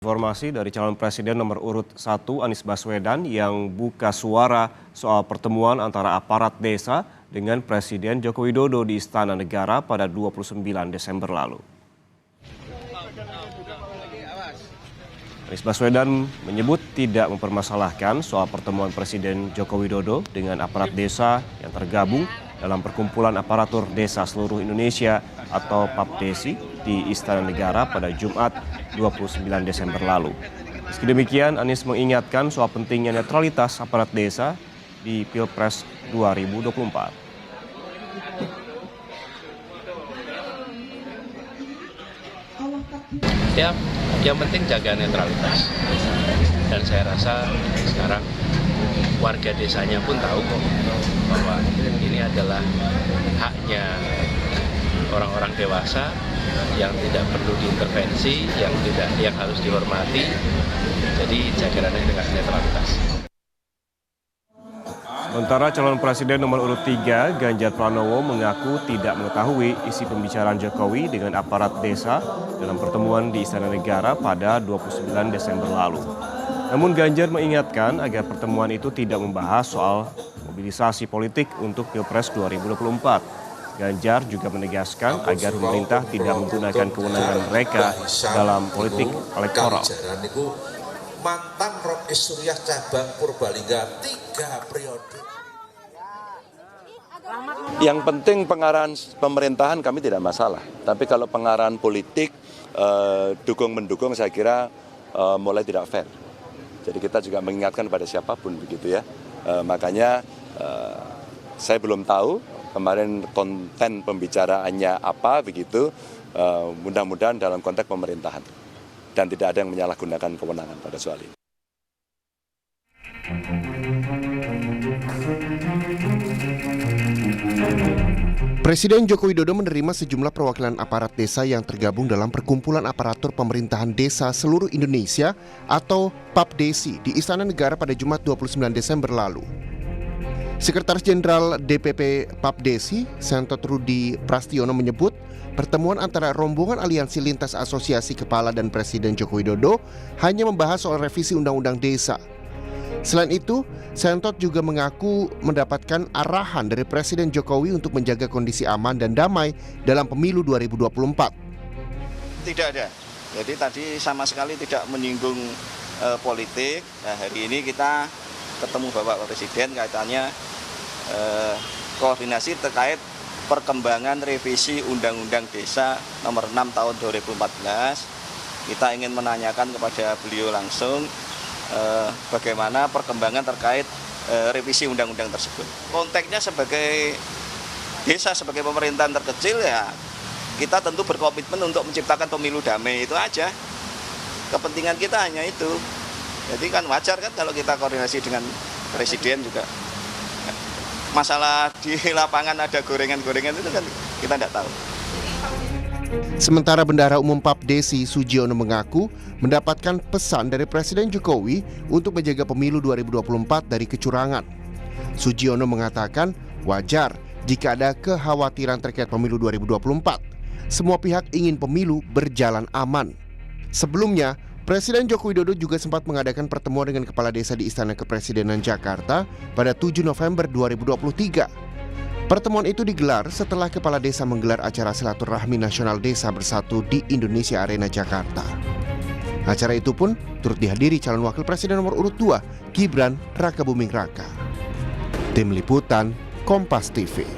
Informasi dari calon presiden nomor urut 1 Anies Baswedan yang buka suara soal pertemuan antara aparat desa dengan Presiden Joko Widodo di Istana Negara pada 29 Desember lalu. Anies Baswedan menyebut tidak mempermasalahkan soal pertemuan Presiden Joko Widodo dengan aparat desa yang tergabung dalam Perkumpulan Aparatur Desa Seluruh Indonesia atau PAPDESI di Istana Negara pada Jumat 29 Desember lalu. Meski demikian, Anies mengingatkan soal pentingnya netralitas aparat desa di Pilpres 2024. Ya, yang penting jaga netralitas. Dan saya rasa sekarang warga desanya pun tahu kok bahwa ini adalah haknya orang-orang dewasa yang tidak perlu diintervensi, yang harus dihormati. Jadi jaga netralitas. Sementara calon presiden nomor urut 3 Ganjar Pranowo mengaku tidak mengetahui isi pembicaraan Jokowi dengan aparat desa dalam pertemuan di Istana Negara pada 29 Desember lalu. Namun Ganjar mengingatkan agar pertemuan itu tidak membahas soal mobilisasi politik untuk Pilpres 2024. Ganjar juga menegaskan agar pemerintah tidak menggunakan kewenangan mereka dalam politik elektoral. Mantan Rocky Suriah cabang Purbalingga 3 periode. Yang penting pengarahan pemerintahan kami tidak masalah. Tapi kalau pengarahan politik, dukung-mendukung saya kira mulai tidak fair. Jadi kita juga mengingatkan pada siapapun begitu ya. Makanya saya belum tahu kemarin konten pembicaraannya apa begitu. Mudah-mudahan dalam konteks pemerintahan. Dan tidak ada yang menyalahgunakan kewenangan pada soal ini. Presiden Joko Widodo menerima sejumlah perwakilan aparat desa yang tergabung dalam Perkumpulan Aparatur Pemerintahan Desa Seluruh Indonesia atau PAPDESI di Istana Negara pada Jumat 29 Desember lalu. Sekretaris Jenderal DPP PAPDESI, Sentot Rudi Prastiono menyebut pertemuan antara rombongan aliansi lintas asosiasi kepala dan Presiden Joko Widodo hanya membahas soal revisi Undang-Undang Desa. Selain itu, Sentot juga mengaku mendapatkan arahan dari Presiden Jokowi untuk menjaga kondisi aman dan damai dalam pemilu 2024. Tidak ada. Jadi tadi sama sekali tidak menyinggung politik. Nah, hari ini kita ketemu Bapak Presiden kaitannya koordinasi terkait perkembangan revisi Undang-Undang Desa nomor 6 tahun 2014. Kita ingin menanyakan kepada beliau langsung bagaimana perkembangan terkait revisi undang-undang tersebut. Konteksnya sebagai desa, sebagai pemerintahan terkecil ya kita tentu berkomitmen untuk menciptakan pemilu damai, itu aja. Kepentingan kita hanya itu. Jadi kan wajar kan kalau kita koordinasi dengan Presiden juga. Masalah di lapangan ada gorengan-gorengan itu kan kita tidak tahu. Sementara Bendahara Umum PAPDESI Sugiono mengaku mendapatkan pesan dari Presiden Jokowi untuk menjaga pemilu 2024 dari kecurangan. Sugiono mengatakan wajar jika ada kekhawatiran terkait pemilu 2024. Semua pihak ingin pemilu berjalan aman. Sebelumnya, Presiden Joko Widodo juga sempat mengadakan pertemuan dengan kepala desa di Istana Kepresidenan Jakarta pada 7 November 2023. Pertemuan itu digelar setelah kepala desa menggelar acara silaturahmi nasional desa bersatu di Indonesia Arena Jakarta. Acara itu pun turut dihadiri calon wakil presiden nomor urut 2, Gibran Rakabuming Raka. Tim Liputan, Kompas TV.